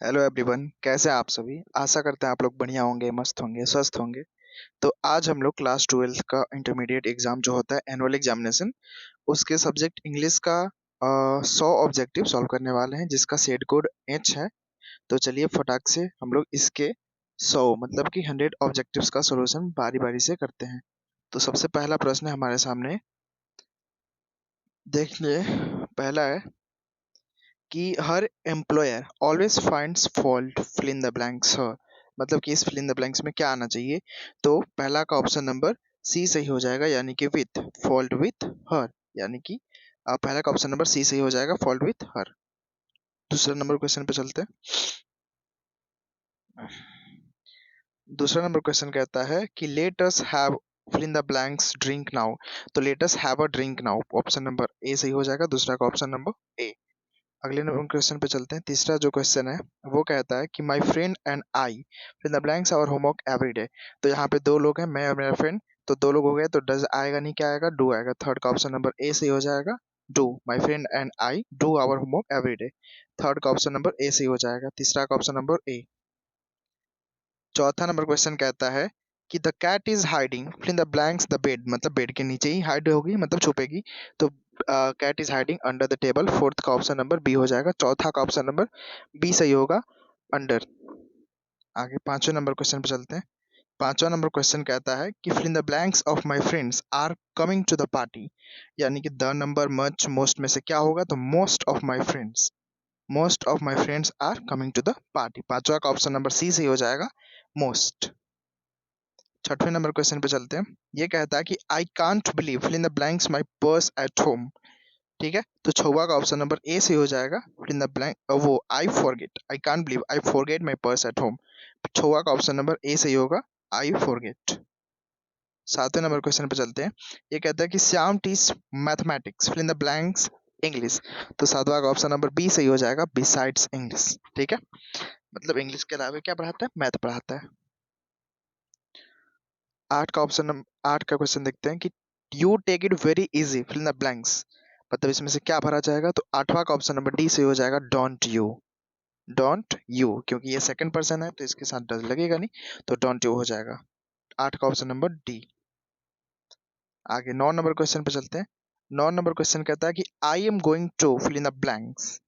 Hello everyone, कैसे हैं आप सभी। आशा करते हैं आप लोग बढ़िया होंगे, मस्त होंगे, स्वस्थ होंगे। तो आज हम लोग क्लास 12 का इंटरमीडिएट एग्जाम जो होता है एनुअल एग्जामिनेशन, उसके सब्जेक्ट इंग्लिश का 100 ऑब्जेक्टिव सॉल्व करने वाले हैं, जिसका सेट कोड एच है। तो चलिए फटाक से हम लोग इसके 100 मतलब कि 100 ऑब्जेक्टिव्स का सॉल्यूशन बारी बारी से करते हैं। तो सबसे पहला प्रश्न है हमारे सामने, देखिए। पहला है कि her employer always finds fault fill in the blanks her, मतलब कि इस फिल इन द ब्लैंक्स में क्या आना चाहिए। तो पहला का ऑप्शन नंबर सी सही हो जाएगा, यानी कि विथ फॉल्ट विथ हर, यानी कि पहला का ऑप्शन नंबर सी सही हो जाएगा, फॉल्ट विथ हर। दूसरा नंबर क्वेश्चन पे चलते हैं। दूसरा नंबर क्वेश्चन कहता है कि let us have fill in the blanks drink now. तो let us have a drink now, option number A सही हो जाएगा, दूसरा का ऑप्शन नंबर ए। अगले नंबर क्वेश्चन पे चलते हैं। तीसरा जो क्वेश्चन है वो कहता है कि my friend and I fill the blanks our homework every day. तो यहाँ पे दो लोग हैं, मैं और मेरा फ्रेंड। तो दो लोग हो गए, तो डज आएगा नहीं, क्या आएगा, डू आएगा। थर्ड का ऑप्शन नंबर ए सही हो जाएगा, do. My friend and I do our homework every day. Third का ऑप्शन नंबर ए सही हो जाएगा, तीसरा का ऑप्शन नंबर ए। चौथा नंबर क्वेश्चन कहता है कि the cat is hiding fill in the blanks the bed, मतलब बेड के नीचे ही हाइड होगी, मतलब छुपेगी। तो cat is hiding under the table. Fourth का ऑप्शन नंबर बी हो जाएगा, चौथा का ऑप्शन नंबर बी सही होगा, अंडर। आगे पांचवें नंबर क्वेश्चन पे चलते हैं। पांचवा नंबर क्वेश्चन कहता है कि fill in the blanks of my friends are coming to the party, यानी कि द नंबर मच मोस्ट में से क्या होगा, तो most of my friends are coming to the party. पांचवा का ऑप्शन नंबर सी सही हो जाएगा, मोस्ट। छठवें नंबर क्वेश्चन पे चलते हैं। ये कहता है कि I can't believe fill in the blanks my purse at home. ठीक है, तो छवा का ऑप्शन नंबर ए से हो जाएगा, फिल इन द ब्लैंक वो I forget, I can't believe I forget my purse at home. छवा का ऑप्शन नंबर ए से होगा, आई फॉरगेट। सातवें नंबर क्वेश्चन पे चलते हैं। ये कहता है कि Shyam teach mathematics fill in the blanks English. तो सातवां का ऑप्शन नंबर बी सही हो जाएगा, बिसाइड्स इंग्लिश। ठीक है, मतलब इंग्लिश के अलावा क्या पढ़ाता है, मैथ पढ़ाता है। आठ का क्वेश्चन देखते हैं कि you take it very easy fill in the blanks, मतलब इसमें से क्या भरा जाएगा। तो आठवां का ऑप्शन नंबर डी से हो जाएगा, डोंट यू। डोंट यू, क्योंकि ये सेकंड पर्सन है तो इसके साथ डज लगेगा नहीं, तो डोंट यू हो जाएगा। आठ का ऑप्शन नंबर डी। आगे 9 नंबर क्वेश्चन पे चलते हैं। 9 नंबर क्वेश्चन कहता है कि I am going to fill in the blanks.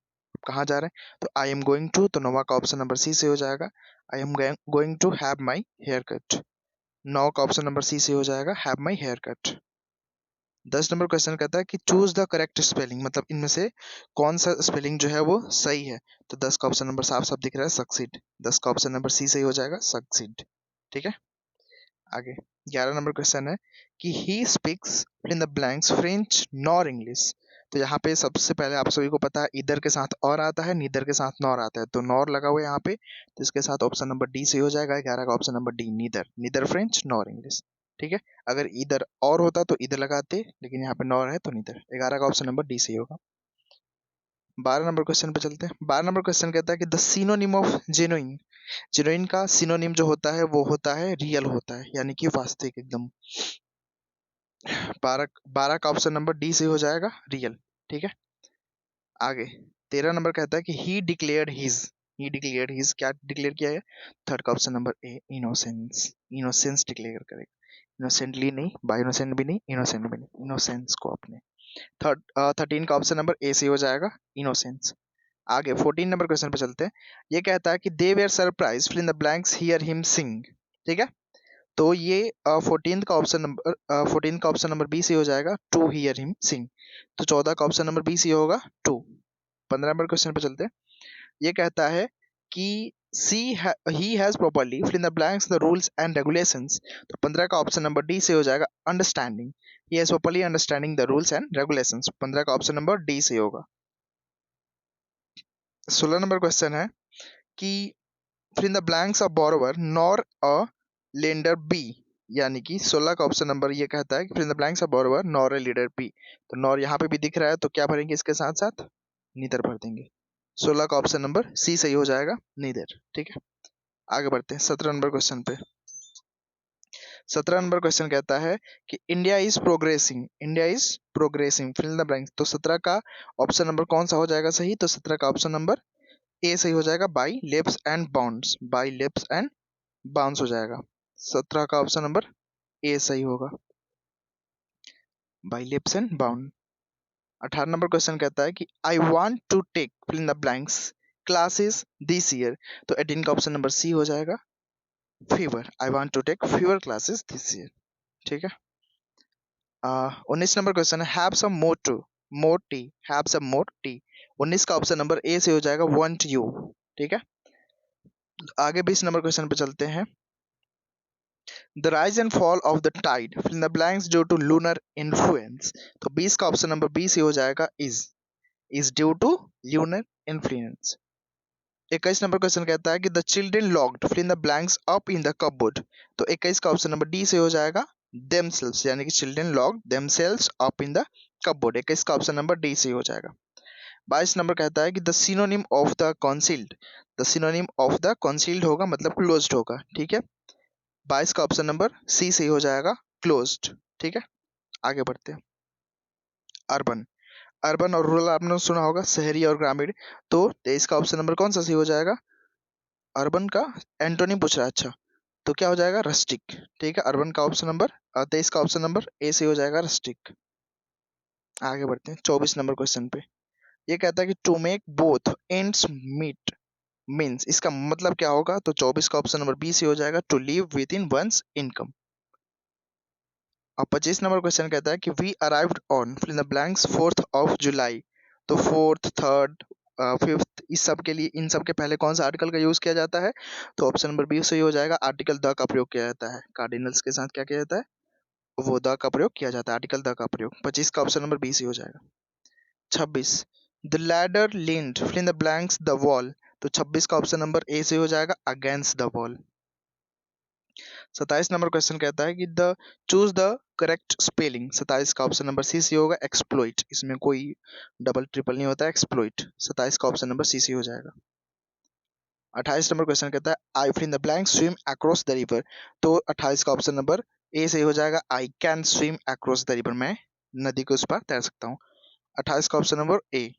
कहाँ जा रहे हैं, तो आई एम गोइंग टू, तो नौवा का ऑप्शन नंबर सी से हो जाएगा, I am going to have my hair cut. नौ का ऑप्शन नंबर सी से हो जाएगा, हैव माई हेयर कट। 10 नंबर क्वेश्चन कहता है कि चूज द करेक्ट स्पेलिंग, मतलब इनमें से कौन सा स्पेलिंग जो है वो सही है। तो 10 का ऑप्शन नंबर साफ साफ दिख रहा है, सक्सीड। 10 का ऑप्शन नंबर सी सही हो जाएगा, सक्सीड। ठीक है, आगे 11 नंबर क्वेश्चन है कि he speaks in the blanks French nor English. तो यहाँ पे सबसे पहले आप सभी को पता है, इधर के साथ और आता है, नीदर के साथ नॉर आता है, तो नॉर लगा हुआ है यहाँ पे, तो इसके साथ ऑप्शन नंबर डी सही हो जाएगा। 11 का option number D, neither, neither French nor English. ठीक है, अगर इधर और होता तो इधर लगाते, लेकिन यहाँ पे नॉर है तो नीदर। 11 का ऑप्शन नंबर डी सही होगा। 12 नंबर क्वेश्चन पे चलते हैं। 12 नंबर क्वेश्चन कहता है कि the synonym of genuine. Genuine का सिनोनिम जो होता है वो होता है रियल होता है, यानी कि वास्तविक एकदम। 12 का ऑप्शन नंबर डी से हो जाएगा, रियल। ठीक है, आगे 13 नंबर कहता है कि ही डिक्लेयर्ड हिज क्या डिक्लेयर किया है। थर्ड का ऑप्शन नंबर ए, इनोसेंस। इनोसेंस डिक्लेयर करेगा, इनोसेंटली नहीं, बाय इनोसेंट भी नहीं, इनोसेंट भी नहीं, इनोसेंस को अपने। 13 का ऑप्शन नंबर ए से हो जाएगा, इनोसेंस। आगे 14 नंबर क्वेश्चन पे चलते हैं। ये कहता है कि they were surprise fill in the blanks hear him sing. ठीक है, तो ये 14 का ऑप्शन नंबर बी सी हो जाएगा, टू हियर हिम सिंग। तो 14 का ऑप्शन नंबर बी सी होगा, टू। 15 नंबर क्वेश्चन पे चलते हैं। ये कहता है कि C he has properly fill in the blanks the rules and regulations. तो 15 का ऑप्शन नंबर डी से हो जाएगा, understanding. He has properly understanding the rules and regulations. 15 का ऑप्शन नंबर डी से होगा। 16 नंबर क्वेश्चन है कि fill in the blanks of borrower nor a lender be, यानी कि 16 का ऑप्शन नंबर ये कहता है कि fill in the blanks of borrower nor a leader be. तो नॉर यहाँ पे भी दिख रहा है, तो क्या भरेंगे इसके साथ साथ, नीदर भर देंगे। 16 का ऑप्शन नंबर सी सही हो जाएगा, नीदर। ठीक है, आगे बढ़ते हैं 17 नंबर क्वेश्चन पे। 17 नंबर क्वेश्चन कहता है कि India is progressing fill in the blanks. तो 17 का ऑप्शन नंबर कौन सा हो जाएगा सही, तो 17 का ऑप्शन नंबर ए सही हो जाएगा, by leaps and bounds, by leaps and bounds हो जाएगा। 17 का ऑप्शन नंबर ए सही होगा, by leaps and bound. 18 number question कहता है कि I want to take fill in the blanks classes this year, तो 18 का ऑप्शन नंबर सी हो जाएगा, fever. I want to take fever classes this year, ठीक है। 19 नंबर क्वेश्चन है have some more tea, have some more T. 19 का option number A से हो जाएगा वांट यू, ठीक है। आगे 20 नंबर क्वेश्चन पे चलते हैं। The rise and fall of the tide fill in the blanks due to lunar influence, तो 20 का ऑप्शन नंबर बी से हो जाएगा is due to lunar influence. 21 number question कहता है कि the children locked fill in the blanks up in the cupboard, तो 21 का ऑप्शन नंबर डी से हो जाएगा themselves, यानी कि children locked themselves up in the cupboard. 21 का ऑप्शन नंबर डी से हो जाएगा। 22 नंबर कहता है कि the synonym of the concealed, the synonym of the concealed होगा मतलब क्लोज्ड होगा, ठीक है। 22 का ऑप्शन नंबर सी से हो जाएगा क्लोज्ड, ठीक है। आगे बढ़ते हैं। अर्बन, अर्बन और रूरल आपने सुना होगा, शहरी और ग्रामीण, तो 23 का ऑप्शन नंबर कौन सा सी हो जाएगा? अर्बन का एंटोनिम पूछ रहा है, अच्छा, तो क्या हो जाएगा? रस्टिक, ठीक है। अर्बन का ऑप्शन नंबर 23 का ऑप्शन नंबर ए से हो जाएगा रस्टिक। आगे बढ़ते हैं 24 नंबर क्वेश्चन पे। ये कहता है कि to make both ends meet means, इसका मतलब क्या होगा? तो 24 का ऑप्शन नंबर बी से हो जाएगा टू लिव विद इन वंस इनकम। अब 25 नंबर क्वेश्चन कहता है कि we arrived on fill in the blanks 4th of July, तो 4th 3rd 5th इस सब के लिए, इन सब के पहले कौन सा आर्टिकल का यूज किया जाता है? तो ऑप्शन नंबर बी सही हो जाएगा, आर्टिकल द का प्रयोग किया जाता है। कार्डिनल्स के साथ क्या किया जाता है? वो द का प्रयोग किया जाता है, आर्टिकल द का प्रयोग। 25 का ऑप्शन नंबर बी सही हो जाएगा। 26 the ladder leaned fill in the blanks the wall, तो 26 का ऑप्शन नंबर ए से हो जाएगा against the wall. 27 number question कहता है कि the choose the correct spelling, 27 का ऑप्शन नंबर सी सी होगा एक्सप्लोइट, इसमें कोई डबल ट्रिपल नहीं होता है, एक्सप्लोइट। 27 का ऑप्शन नंबर सी सी हो जाएगा। 28 नंबर क्वेश्चन कहता है I fill in the blank swim across the river, तो 28 का ऑप्शन नंबर ए से हो जाएगा I can swim across the river, मैं नदी के उस पार तैर सकता हूँ। 28 का option number A.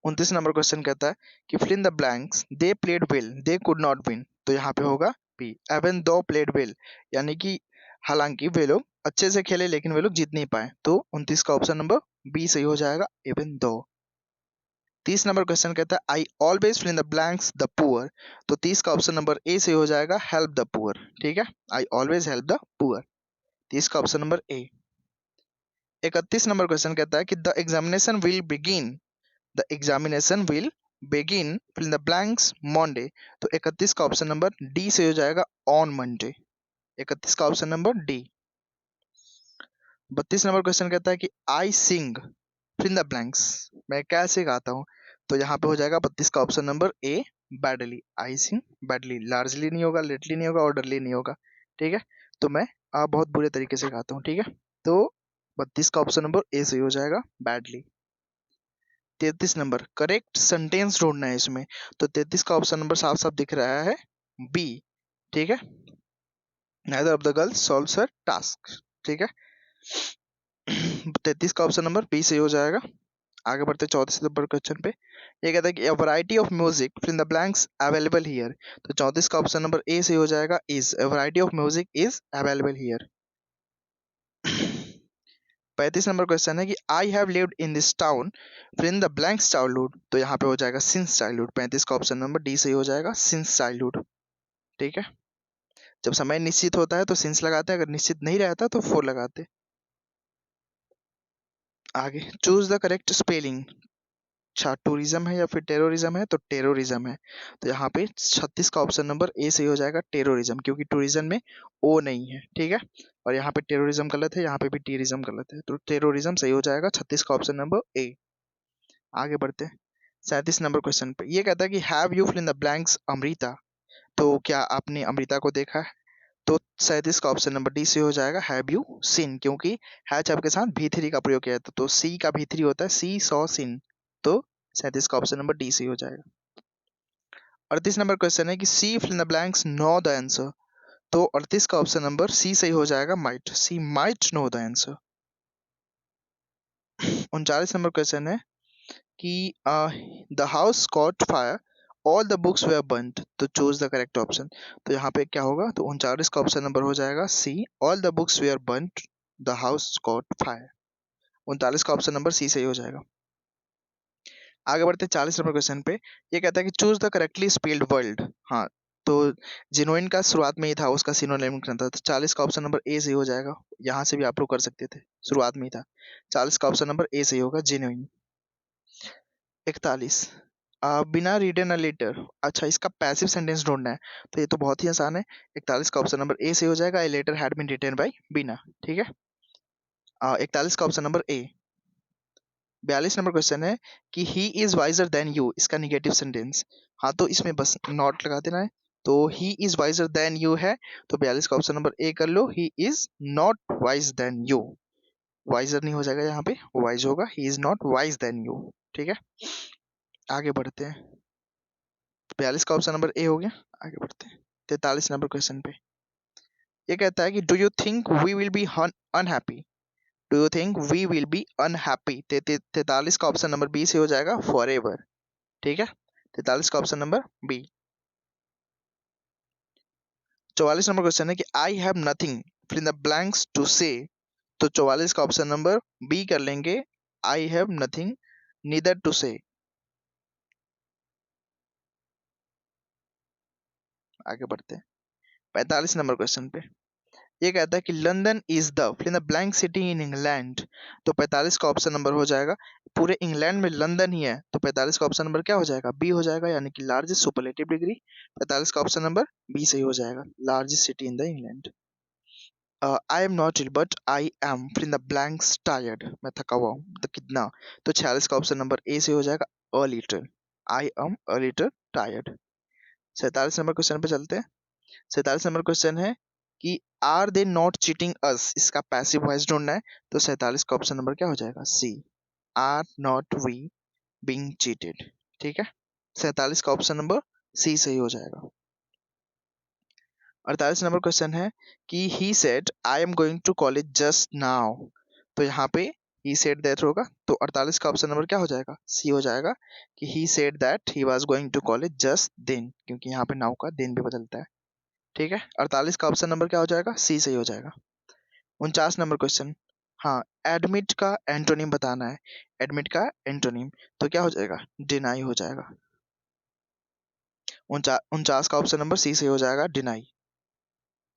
29 number question कहता है कि fill in the blanks they played well they could not win, तो यहाँ पे होगा B even though played well, यानी कि हालांकि वे लोग अच्छे से खेले लेकिन वे लोग जीत नहीं पाए, तो 29 का ऑप्शन नंबर बी सही हो जाएगा एवन दो। 30 नंबर क्वेश्चन कहता है I always fill in the blanks the poor, तो 30 का ऑप्शन नंबर ए सही हो जाएगा हेल्प द पुअर, ठीक है। I always help the poor, 30 का option number A. 31 number question कहता है कि the examination will begin, the examination will begin fill in the blanks Monday, तो 31 का ऑप्शन नंबर डी से हो जाएगा ऑन मंडे, 31 का option number D. 32 number question कहता है कि आई सिंग फिल इन द ब्लैंक्स, मैं कैसे गाता हूँ, तो यहाँ पे हो जाएगा 32 का option number A badly, I sing badly, largely नहीं होगा, लिटली नहीं होगा, ऑर्डरली नहीं होगा, ठीक है। तो मैं बहुत बुरे तरीके से गाता हूँ, ठीक है। तो 32 का ऑप्शन नंबर ए सही हो जाएगा बैडली। 33 नंबर करेक्ट सेंटेंस ढूंढना है इसमें, तो 33 का ऑप्शन नंबर साफ साफ दिख रहा है बी, ठीक है। Neither of the girls solves her task, ठीक है। 33 का ऑप्शन नंबर बी सही हो जाएगा। आगे बढ़ते 34 नंबर क्वेश्चन पे। ये कहता है कि variety of music fill in the blanks available here, तो 34 का ऑप्शन नंबर ए सही हो जाएगा is variety of music is available here. 35 number question है कि I have lived in this town fill in the blanks childhood, तो यहाँ पे हो जाएगा सिंस चाइल्डहुड, 35 का ऑप्शन नंबर डी सही हो जाएगा सिंस चाइल्डहुड, ठीक है। जब समय निश्चित होता है तो सिंस लगाते हैं, अगर निश्चित नहीं रहता तो फोर लगाते। आगे चूज द करेक्ट स्पेलिंग, अच्छा टूरिज्म है या फिर टेररिज्म है, तो टेररिज्म है, तो यहाँ पे 36 का ऑप्शन नंबर ए सही हो जाएगा टेररिज्म, क्योंकि टूरिज्म में ओ नहीं है, ठीक है। और यहाँ पे टेररिज्म गलत है, यहाँ पे भी टेररिज्म गलत है, तो टेररिज्म सही हो जाएगा 36 का ऑप्शन नंबर ए। आगे बढ़ते हैं 37 नंबर क्वेश्चन पे। ये कहता है कि have you fill in the blanks Amrita, तो क्या आपने अमृता को देखा है, तो 37 का ऑप्शन नंबर डी से हो जाएगा हैव यू सीन, क्योंकि हैच आपके साथ भी थ्री का प्रयोग किया जाता है, तो सी का भी थ्री होता है, सी सॉ सीन, तो 37 का ऑप्शन नंबर डी सी हो जाएगा। 38 नंबर क्वेश्चन है कि C fill in the blanks know the answer, तो 38 का ऑप्शन नंबर सी सही हो जाएगा might, C might know the answer. 39 number question है कि the house caught fire, all the books were burned, तो चूज द करेक्ट ऑप्शन। तो यहाँ पे क्या होगा, तो 39 का ऑप्शन नंबर हो जाएगा C, all the books were burned, the house caught fire. 39 का ऑप्शन नंबर सी सही हो जाएगा। आगे बढ़ते हैं 40 नंबर क्वेश्चन पे। ये कहता है कि choose the correctly spelled word. हाँ, तो जेनुइन का शुरुआत में ही था, उसका सिनोनिम करना था, तो 40 का ऑप्शन नंबर ए सही हो जाएगा। यहाँ से भी आप लोग कर सकते थे, शुरुआत में ही था। 40 का ऑप्शन नंबर ए सही होगा, जेनुइन। 41, बिना रिटन अ लेटर। अच्छा, इसका पैसिव सेंटेंस ढूंढना है, तो ये तो बहुत ही आसान है। 41 का ऑप्शन नंबर ए सही हो जाएगा, a letter had been written by Bina. ठीक है, 41 का option number A. 42 number question है कि he is wiser than you, इसका निगेटिव सेंटेंस। हाँ, तो इसमें बस नॉट लगा देना है। तो he is wiser than you है, तो 42 का ऑप्शन नंबर ए कर लो, he is not wise then you. Wiser नहीं हो जाएगा यहाँ पे, वाइज होगा, he is not wise then you. ठीक है, आगे बढ़ते हैं। 42 का ऑप्शन नंबर ए हो गया। आगे बढ़ते हैं 43 नंबर क्वेश्चन पे। ये कहता है कि do you think we will be unhappy, do you think we will be unhappy. 43 का ऑप्शन नंबर बी से हो जाएगा फॉर एवर। ठीक है, 43 का option number B. 44 number question है कि I have nothing fill in the blanks to say, तो 44 का ऑप्शन नंबर बी कर लेंगे, I have nothing neither to say. आगे बढ़ते हैं 45 नंबर क्वेश्चन पे। ये कहता है कि London is the fill in the blank city in England, तो 45 का ऑप्शन नंबर हो जाएगा, पूरे इंग्लैंड में लंदन ही है, तो 45 का ऑप्शन नंबर क्या हो जाएगा, बी हो जाएगा, यानी कि लार्जेस्ट सुपरलेटिव डिग्री। 45 का ऑप्शन नंबर बी सही हो जाएगा, largest city in the England. I am not ill but I am fill in the blanks tired, मैं थका हुआ हूँ, तो कितना, तो 46 का ऑप्शन नंबर ए से हो जाएगा, a little, I am a little tired. 47 number question पे चलते हैं। 47 नंबर क्वेश्चन है कि आर दे नॉट चीटिंग अस, इसका पैसिव वॉइस ढूंढना है, तो 47 का ऑप्शन नंबर क्या हो जाएगा, C, are not we being cheated. ठीक है, 47 का ऑप्शन नंबर सी सही हो जाएगा। 48 नंबर क्वेश्चन है कि he said I am going to college just now, तो यहाँ पे ही सेड दैट होगा, तो 48 का ऑप्शन नंबर क्या हो जाएगा, सी हो जाएगा, कि he said that he was going to college just then, क्योंकि यहाँ पे नाउ का दिन भी बदलता है। ठीक है, 48 का ऑप्शन नंबर क्या हो जाएगा, सी सही हो जाएगा। 49 नंबर क्वेश्चन, हाँ, एडमिट का एंटोनिम बताना है, एडमिट का एंटोनिम, तो क्या हो जाएगा, डिनाई हो जाएगा। 49 का ऑप्शन नंबर सी सही हो जाएगा, डिनाई।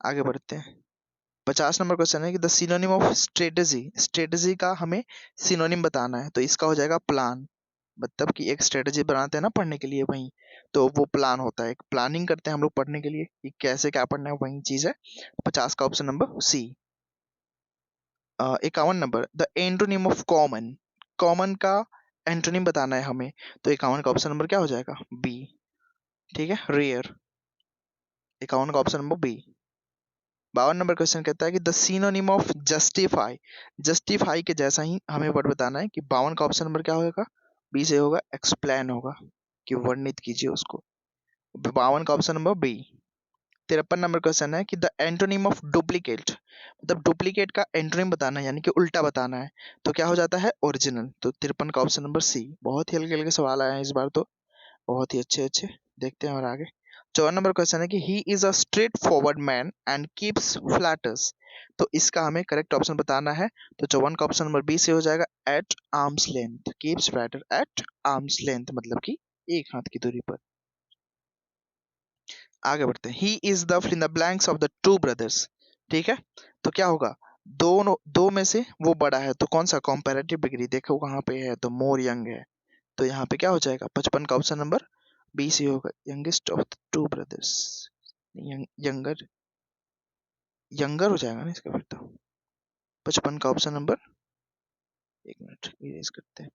आगे बढ़ते हैं 50 नंबर क्वेश्चन है कि the synonym of strategy, strategy का हमें सिनोनिम बताना है, तो इसका हो जाएगा प्लान, मतलब कि एक स्ट्रेटेजी बनाते हैं ना पढ़ने के लिए, वही तो वो प्लान होता है, एक प्लानिंग करते हैं हम लोग पढ़ने के लिए कि कैसे क्या पढ़ना है, वही चीज है। 50 का option number C. 51 number, the antonym of common, common का एंटोनिम बताना है हमें, तो 51 का ऑप्शन नंबर क्या हो जाएगा, बी। ठीक है, रेयर। 51 का option number B. 52 number question कहता है कि the synonym of justify, justify के जैसा ही हमें वर्ड बताना है, कि 52 का ऑप्शन नंबर क्या होगा, बी से होगा, एक्सप्लेन होगा, कि वर्णित कीजिए उसको। 52 का option number B. 53 number question है कि द एंटोनिम ऑफ डुप्लीकेट, मतलब डुप्लीकेट का एंटोनिम बताना है, यानी कि उल्टा बताना है, तो क्या हो जाता है, ओरिजिनल, तो 53 का ऑप्शन नंबर सी। बहुत ही हल्के हल्के सवाल आए हैं इस बार तो, बहुत ही अच्छे अच्छे। देखते हैं और आगे 54 नंबर क्वेश्चन है कि he is a straight forward man and keeps flutters, तो इसका हमें करेक्ट ऑप्शन बताना है, तो 54 का ऑप्शन नंबर बी से हो जाएगा, at arm's length, keeps flatter at arm's length, मतलब कि एक हाथ की दूरी पर। आगे बढ़ते हैं, he is the fill in the blanks of the two brothers. ठीक है, तो क्या होगा, दोनों दो में से वो बड़ा है, तो कौन सा, कंपैरेटिव डिग्री देखो कहाँ पे है, तो मोर यंग है, तो यहाँ पे क्या हो जाएगा, 55 का ऑप्शन नंबर बी सी होगा, youngest of the two brothers. Younger, younger हो जाएगा ना इसका फिर तो। 55 का ऑप्शन नंबर, एक मिनट इरेज करते हैं,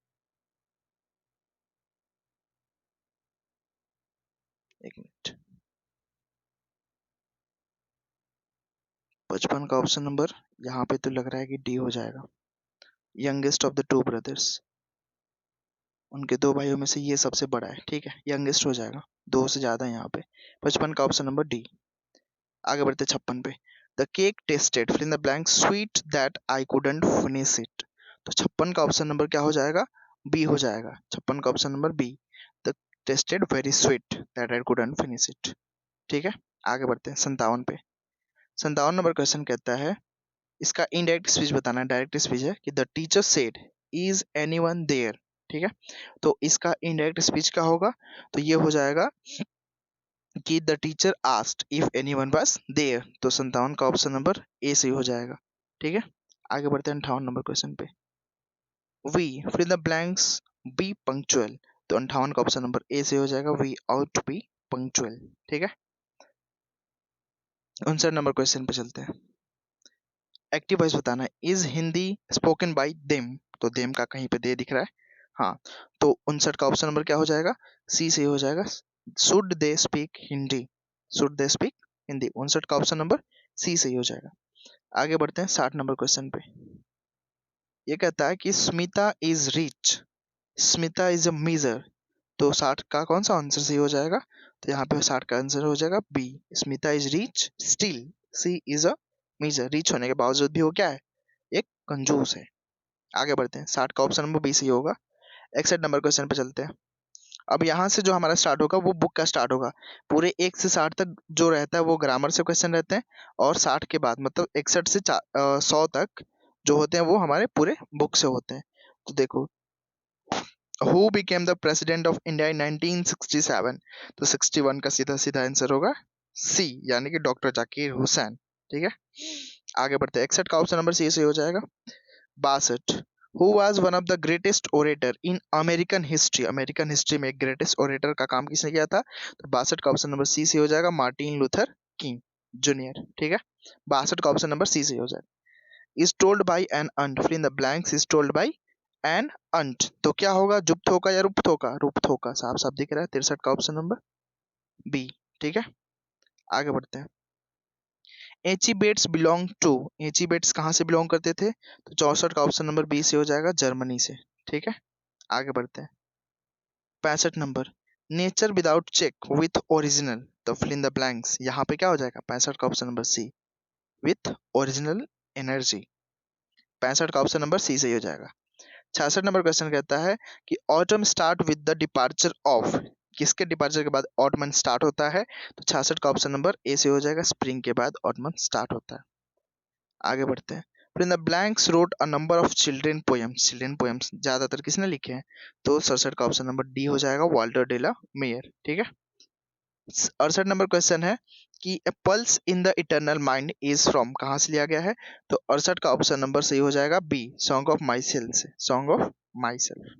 एक मिनट। 55 का ऑप्शन नंबर यहाँ पे तो लग रहा है कि डी हो जाएगा, youngest of the two brothers, उनके दो भाइयों में से ये सबसे बड़ा है। ठीक है, यंगेस्ट हो जाएगा, दो से ज्यादा है यहाँ पे। 55 का ऑप्शन नंबर डी। आगे बढ़ते 56 पे, the cake tasted fill in the blank sweet that I couldn't finish it, तो 56 का ऑप्शन नंबर क्या हो जाएगा, बी हो जाएगा। 56 का option number B. The tasted very sweet that I couldn't finish it. ठीक है, आगे बढ़ते हैं 57 पे। 57 नंबर क्वेश्चन कहता है, इसका इनडायरेक्ट स्पीच बताना है, डायरेक्ट स्पीच है कि the teacher said is anyone there. ठीक है, तो इसका इनडायरेक्ट स्पीच क्या होगा, तो ये हो जाएगा कि the teacher asked if anyone was there. तो 57 का ऑप्शन नंबर ए सही हो जाएगा। ठीक है, आगे बढ़ते हैं 58 नंबर क्वेश्चन पे। We fill in the blanks be punctual. तो 58 का ऑप्शन नंबर ए सही हो जाएगा, we ought to be punctual. ठीक है, 59 नंबर क्वेश्चन पे चलते हैं। एक्टिव वॉइस बताना है, is Hindi spoken by them. तो देम का कहीं पे दे दिख रहा है, हाँ, तो 59 का ऑप्शन नंबर क्या हो जाएगा, सी सही हो जाएगा, should they speak Hindi. Should they speak Hindi, 59 का ऑप्शन नंबर सी सही हो जाएगा। आगे बढ़ते हैं 60 नंबर क्वेश्चन पे। ये कहता है कि Smita is rich, Smita is a miser. तो 60 का कौन सा आंसर सही हो जाएगा, तो यहाँ पे 60 का आंसर हो जाएगा B, Smita is rich still she is a miser. Rich होने के बावजूद भी वो क्या है, एक कंजूस है। आगे बढ़ते हैं, 60 का ऑप्शन नंबर बी सही होगा। 61 नंबर क्वेश्चन पे चलते हैं। अब यहाँ से जो हमारा स्टार्ट होगा वो बुक का स्टार्ट होगा। पूरे 1 से 60 तक जो रहता है वो ग्रामर से क्वेश्चन रहते हैं, और 60 के बाद मतलब 61 से 100 तक जो होते हैं वो हमारे पूरे बुक से होते हैं। तो देखो, who became the president of India in 1967। तो 61 का सीधा सीधा आंसर होगा सी, यानी कि डॉक्टर जाकिर हुसैन। ठीक है, आगे बढ़ते हैं, 61 का ऑप्शन नंबर सी सही हो जाएगा। 62, who was one of the greatest orator in American history. American history में ग्रेटेस्ट ओरेटर का काम किसने किया था, तो 62 का ऑप्शन नंबर सी से हो जाएगा, मार्टिन लूथर किंग जूनियर। ठीक है, 62 का ऑप्शन नंबर सी से हो जाएगा। Is told by an aunt, fill in the blanks, is told by an aunt. तो क्या होगा, जुप्त होगा या रुप्त होगा, रुप्त होगा, साफ साफ दिख रहा है। 63 का ऑप्शन नंबर बी। ठीक है, आगे बढ़ते हैं। एचिबेट्स बिलोंग टू, एचिबेट्स कहाँ से बिलोंग करते थे, तो 64 का ऑप्शन नंबर बी से हो जाएगा, जर्मनी से। ठीक है, आगे बढ़ते हैं। 65 number, nature without check with original. तो फिल इन द ब्लैंक्स, यहाँ पे क्या हो जाएगा, 65 का option number C, with original energy. 65 का ऑप्शन नंबर सी सही हो जाएगा। 66 नंबर क्वेश्चन कहता है कि autumn start with the departure of, किसके डिपार्चर के बाद ऑटमन स्टार्ट होता है, तो 66 का ऑप्शन नंबर ए से हो जाएगा, स्प्रिंग के बाद ऑटमन स्टार्ट होता है। आगे बढ़ते हैं। फिर in the blanks wrote a number of children poems. Children poems ज्यादातर किसने लिखे हैं, तो 67 का ऑप्शन नंबर डी हो जाएगा, वाल्टर डेला मेयर। ठीक है, 68 नंबर क्वेश्चन है कि a pulse in the eternal mind is from, कहाँ से लिया गया है, तो 68 का ऑप्शन नंबर सही हो जाएगा B, song of myself से, सॉन्ग ऑफ माई सेल्फ।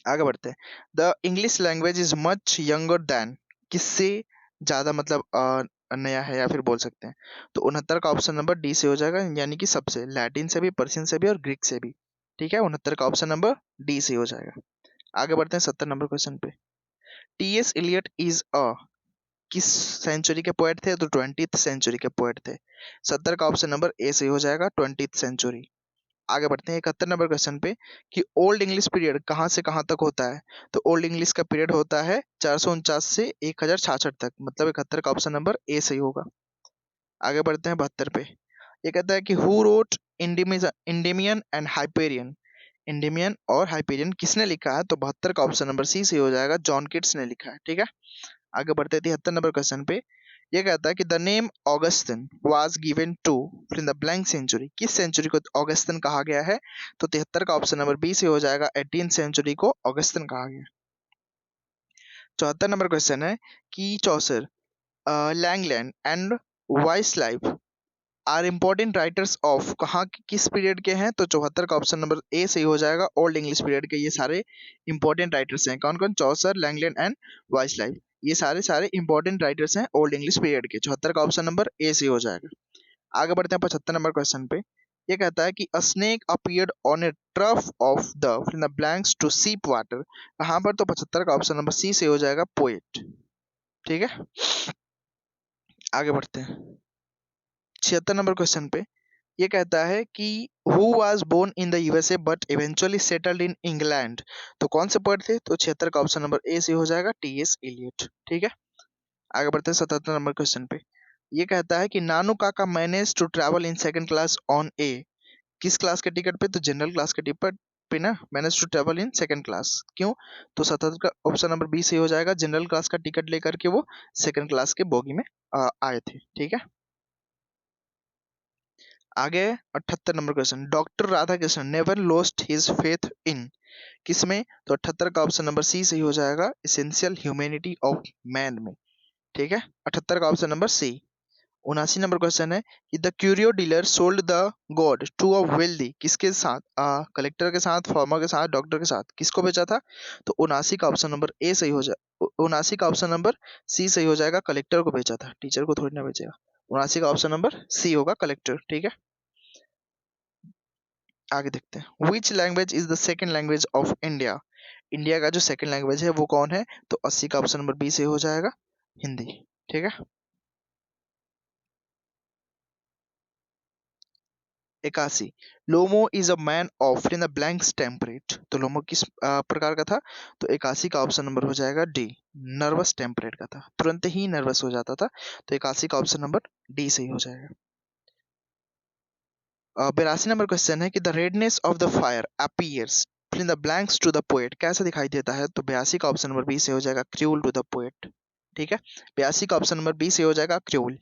आगे बढ़ते हैं। The English language is much younger than, किससे ज्यादा मतलब नया है या फिर बोल सकते हैं, तो 69 का ऑप्शन नंबर डी से हो जाएगा, यानी कि सबसे, लैटिन से भी, पर्शियन से भी और ग्रीक से भी। ठीक है, 69 का ऑप्शन नंबर डी से हो जाएगा। आगे बढ़ते हैं 70 नंबर क्वेश्चन पे। T S Eliot is a, किस सेंचुरी के पोएट थे, तो 20th सेंचुरी के पोएट थे। 70 का ऑप्शन नंबर ए से हो जाएगा, 20th सेंचुरी। आगे बढ़ते हैं 71 नंबर क्वेश्चन पे कि ओल्ड इंग्लिश पीरियड कहाँ से कहाँ तक होता है, तो ओल्ड इंग्लिश का पीरियड होता है 449 से 1066 तक, मतलब 71 का ऑप्शन नंबर ए सही होगा। आगे बढ़ते हैं 72 पे। ये कहता है कि हु रोट इंडेमियन एंड हाइपेरियन। इंडेमियन और हाइपेरियन किसने लिखा है, तो 72 का ऑप्शन नंबर सी सही हो जाएगा, जॉन किट्स ने लिखा है। ठीक है, आगे बढ़ते हैं 73 नंबर क्वेश्चन पे। ये कहता है कि the name Augustine was given to, फिर इन द ब्लैंक सेंचुरी, किस सेंचुरी को ऑगस्टिन कहा गया है, तो 73 का ऑप्शन नंबर बी से हो जाएगा, 18th सेंचुरी को ऑगस्टिन कहा गया। 74 नंबर क्वेश्चन है कि Chaucer, Langland and Wycliffe are important writers of, कहाँ किस पीरियड के हैं, तो 74 का ऑप्शन नंबर ए सही हो जाएगा, ओल्ड इंग्लिश पीरियड के ये सारे इंपॉर्टेंट राइटर्स हैं। कौन कौन, चौसर, लैंगलैंड एंड वाइसलाइफ, ये सारे सारे इंपॉर्टेंट राइटर्स हैं ओल्ड इंग्लिश पीरियड के। 74 का ऑप्शन नंबर ए सही हो जाएगा। आगे बढ़ते हैं 75 नंबर क्वेश्चन पे। ये कहता है कि अ snake appeared on A trough of the, फिर द ब्लैंक्स टू सीप वाटर, कहाँ पर, तो 75 का ऑप्शन नंबर सी से हो जाएगा, पोएट। ठीक है, आगे बढ़ते हैं 76 नंबर क्वेश्चन पे। ये कहता है कि who was born in the USA but eventually settled in England, तो कौन से पोएट थे, तो 76 का ऑप्शन नंबर ए से हो जाएगा, टी एस इलियट। ठीक है, आगे बढ़ते हैं 77 नंबर क्वेश्चन पे। ये कहता है कि Nanu Kaka manage to travel in second class on a, किस क्लास के टिकट पे, तो जनरल क्लास के टिकट पे ना, manage to travel in second class. क्यों? तो 77 का ऑप्शन नंबर बी सही हो जाएगा, जनरल क्लास का टिकट लेकर के वो सेकंड क्लास के बोगी में आए थे। ठीक है, आगे 78 number question, doctor Radhakrishnan never lost his faith in, किसमें? तो 78 का ऑप्शन नंबर सी सही हो जाएगा, एसेंशियल ह्यूमैनिटी ऑफ मैन में। ठीक है, 78 का option number C. 79 number question है कि the curio dealer sold the god to a wealthy, किसके साथ? कलेक्टर के साथ, फार्मर के साथ, डॉक्टर के साथ, किसको बेचा था? तो 79 का ऑप्शन नंबर ए सही हो जाए, 79 का ऑप्शन नंबर सी सही हो जाएगा, कलेक्टर को बेचा था, टीचर को थोड़ी ना बेचेगा। 79 का ऑप्शन नंबर सी होगा, कलेक्टर। ठीक है, आगे देखते हैं, which language is the second language of India, India का जो सेकेंड लैंग्वेज है वो कौन है? तो 80 का ऑप्शन नंबर बी से हो जाएगा, हिंदी। ठीक है, 81, Lomo is a man of in the blanks temperate, तो लोमो किस प्रकार का था? तो 81 का ऑप्शन नंबर हो जाएगा डी, नर्वस टेम्परेट का था, तुरंत ही नर्वस हो जाता था, तो 81 का ऑप्शन नंबर डी सही हो जाएगा। 82 नंबर क्वेश्चन है कि the redness of the fire appears fill in the blanks to the poet, कैसे दिखाई देता है? तो 82 का ऑप्शन नंबर बी से हो जाएगा, क्रूल टू द पोएट। ठीक है, 82 का ऑप्शन नंबर बी से हो जाएगा, क्रूल।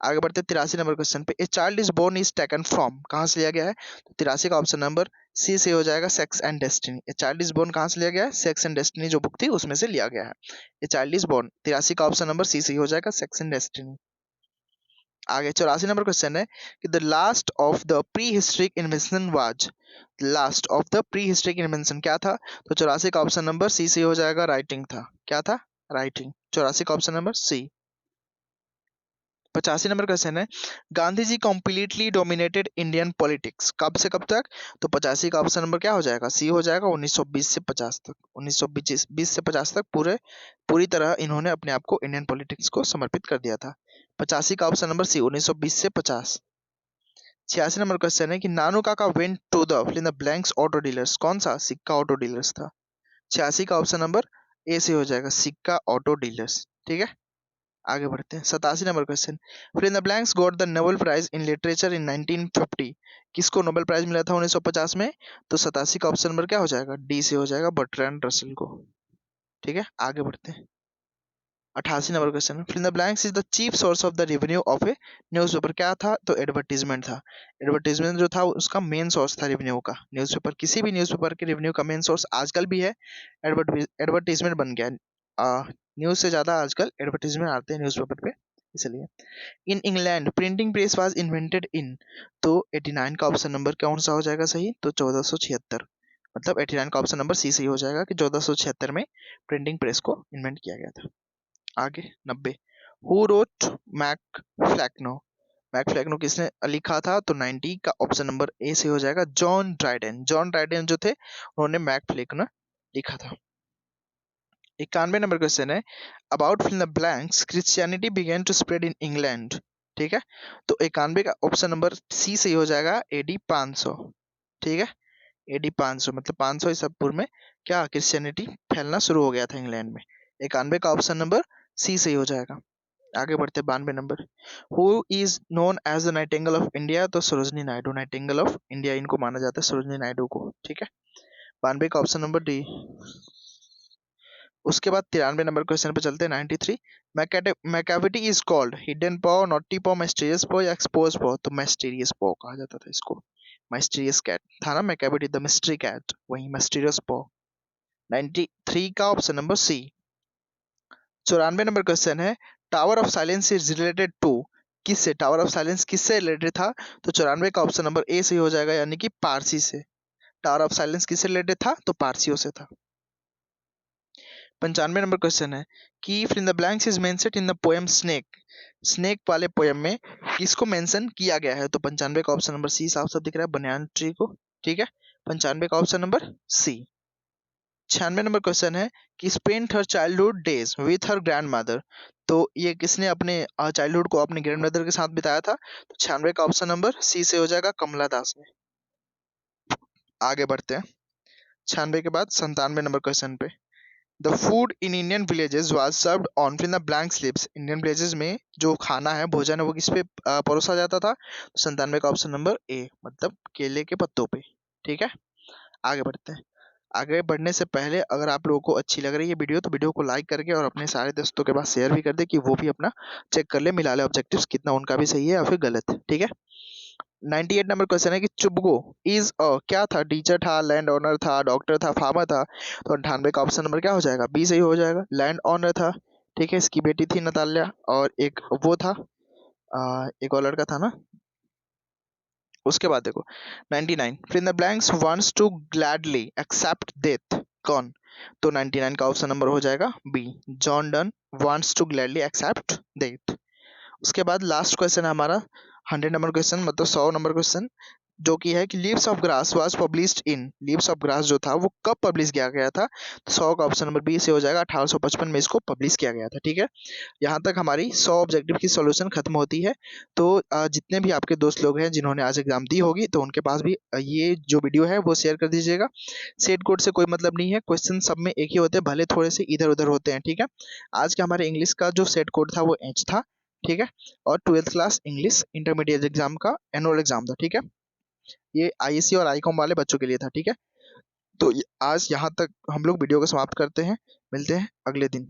आगे बढ़ते हैं 83 नंबर क्वेश्चन पे, a child is born is taken from, कहाँ से लिया गया है? तो 83 का ऑप्शन नंबर सी से हो जाएगा, sex and destiny. A child is born कहाँ से लिया गया है? सेक्स एंड डेस्टिनी जो बुक थी उसमें से लिया गया है। ए चाइल्ड इज बोर्न, 83 का ऑप्शन नंबर सी सही हो जाएगा, सेक्स एंड डेस्टिनी। आगे 84 नंबर क्वेश्चन है कि the last of the pre historic invention was, last of the pre historic invention क्या था? तो 84 का ऑप्शन नंबर सी सही हो जाएगा, राइटिंग था। क्या था? राइटिंग। 84 का option number C. 85 number question है, Gandhi ji completely dominated Indian politics, कब से कब तक? तो 85 का ऑप्शन नंबर क्या हो जाएगा? सी हो जाएगा, 1920 से 50 तक। 1920 से 50 तक पूरी तरह इन्होंने अपने आप को इंडियन पॉलिटिक्स को समर्पित कर दिया था। 85 का ऑप्शन नंबर सी, 1920 से 50। 86 नंबर क्वेश्चन है कि Nanu Kaka went to the fill in the blanks auto dealers, कौन सा? सिक्का ऑटो डीलर्स था। 86 का ऑप्शन नंबर ए से हो जाएगा, सिक्का ऑटो डीलर्स। ठीक है, आगे बढ़ते हैं 87 number question, fill in the blanks got the Nobel prize in literature इन 1950, किसको नोबेल प्राइज मिला था 1950 में? तो 87 का ऑप्शन नंबर क्या हो जाएगा? डी से हो जाएगा, बर्ट्रैंड रसल को। ठीक है, आगे बढ़ते हैं 88 number question, fill in the blanks is the chief source of the revenue of a newspaper, क्या था? तो एडवर्टीजमेंट था। एडवर्टीजमेंट जो था उसका मेन सोर्स था रेवेन्यू का। न्यूज़पेपर, किसी भी न्यूज़पेपर के रेवेन्यू का मेन सोर्स आजकल भी है, एडवर्टीजमेंट बन गया है। न्यूज से ज्यादा आजकल एडवर्टीजमेंट आते हैं न्यूज़पेपर पे, इसलिए। In England printing press was invented in, तो 89 का ऑप्शन नंबर कौन सा हो जाएगा सही? तो 1476, मतलब 89 का ऑप्शन नंबर सी सही हो जाएगा कि 1476 में प्रिंटिंग प्रेस को इन्वेंट किया गया था। आगे 90, हु रोट मैक फ्लैक्नो, मैक फ्लैक्नो किसने लिखा था? तो 90 का ऑप्शन नंबर ए से हो जाएगा, जॉन ड्राइडेन। जॉन ड्राइडेन जो थे उन्होंने मैक फ्लैक्नो लिखा था। 91 नंबर क्वेश्चन है, about fill the blanks Christianity began to spread in England, ठीक है? तो 91 का ऑप्शन नंबर सी सही हो जाएगा, एडी 500। ठीक है, एडी 500 मतलब 500 ईसा पूर्व में क्या क्रिश्चियनिटी फैलना शुरू हो गया था इंग्लैंड में। 91 का ऑप्शन नंबर सी सही हो जाएगा। आगे बढ़ते 92 नंबर, who is known as the nightingale of India, तो Sarojini Naidu, nightingale of India इनको माना जाता है, सरोजनी नायडू को। ठीक है, 92 का ऑप्शन नंबर डी। उसके बाद 93 नंबर क्वेश्चन पे चलते हैं 93, मैकेविटी इज कॉल्ड हिडन पॉ, नॉटी पॉ, मिस्टीरियस पॉ या एक्सपोज पॉ? तो मिस्टीरियस पॉ कहा जाता था इसको। मिस्टीरियस कैट था ना मैकेविटी, द मिस्ट्री कैट, वही मिस्टीरियस पॉ। 93 का option number C. 94 number question है, tower of silence is related to, किससे? टावर ऑफ साइलेंस किससे रिलेटेड था? तो 94 का ऑप्शन नंबर ए सही हो जाएगा, यानी कि पारसी से। टावर ऑफ साइलेंस किससे रिलेटेड था? तो पारसियों से था। 95 नंबर क्वेश्चन है कि fill in the blanks is mentioned in the poem snake, snake वाले पोएम में किसको मेंशन किया गया है? तो 95 का ऑप्शन नंबर सी साफ साफ दिख रहा है, बनियान ट्री को। ठीक है, 95 का option number C. 96 number question है कि spent her childhood days with her grandmother, तो ये किसने अपने चाइल्डहुड को अपने ग्रैंड मदर के साथ बिताया था? तो 96 का ऑप्शन नंबर सी से हो जाएगा, कमला दास ने। आगे बढ़ते हैं 96 के बाद 97 नंबर क्वेश्चन पे, the food in Indian villages was served on fill the blank slips, Indian villages में जो खाना है, भोजन है, वो किस पे परोसा जाता था? तो 97 का ऑप्शन नंबर ए, मतलब केले के पत्तों पे। ठीक है, आगे बढ़ते हैं। आगे बढ़ने से पहले अगर आप लोगों को अच्छी लग रही है वीडियो तो वीडियो को लाइक करके और अपने सारे दोस्तों के पास शेयर भी कर दे कि वो भी अपना चेक कर ले, मिला ले ऑब्जेक्टिव्स कितना उनका भी सही है या फिर गलत है। ठीक है। 98 नंबर क्वेश्चन है कि चुबगो इज क्या था, टीचर था, लैंड ओनर था, डॉक्टर था, फार्मर था। तो 98 का ऑप्शन नंबर क्या हो जाएगा, बी सही हो जाएगा, लैंड ओनर था। ठीक है, इसकी बेटी थी नताल्या, और एक वो था एक और लड़का था ना। उसके बाद देखो 99 फिर the blanks wants to gladly accept death, कौन। तो 99 का ऑप्शन नंबर हो जाएगा B, John Donne wants to gladly accept death. उसके बाद लास्ट क्वेश्चन है हमारा 100 नंबर क्वेश्चन, मतलब 100 नंबर क्वेश्चन, जो कि है कि leaves of grass was published in, leaves of grass जो था वो कब पब्लिश किया गया था। तो 100 का ऑप्शन नंबर बी से हो जाएगा, 1855 में इसको पब्लिश किया गया था। ठीक है। यहाँ तक हमारी 100 ऑब्जेक्टिव की सॉल्यूशन खत्म होती है। तो जितने भी आपके दोस्त लोग हैं जिन्होंने आज एग्जाम दी होगी तो उनके पास भी ये जो वीडियो है वो शेयर कर दीजिएगा। सेट कोड से कोई मतलब नहीं है, क्वेश्चन सब में एक ही होते हैं, भले थोड़े से इधर उधर होते हैं। ठीक है। आज के हमारे इंग्लिश का जो सेट कोड था वो एच था। ठीक है। और 12th class English intermediate exam का एनुअल एग्जाम था। ठीक है। ये आईएससी और आईकॉम वाले बच्चों के लिए था। ठीक है। तो आज यहाँ तक हम लोग वीडियो को समाप्त करते हैं, मिलते हैं अगले दिन।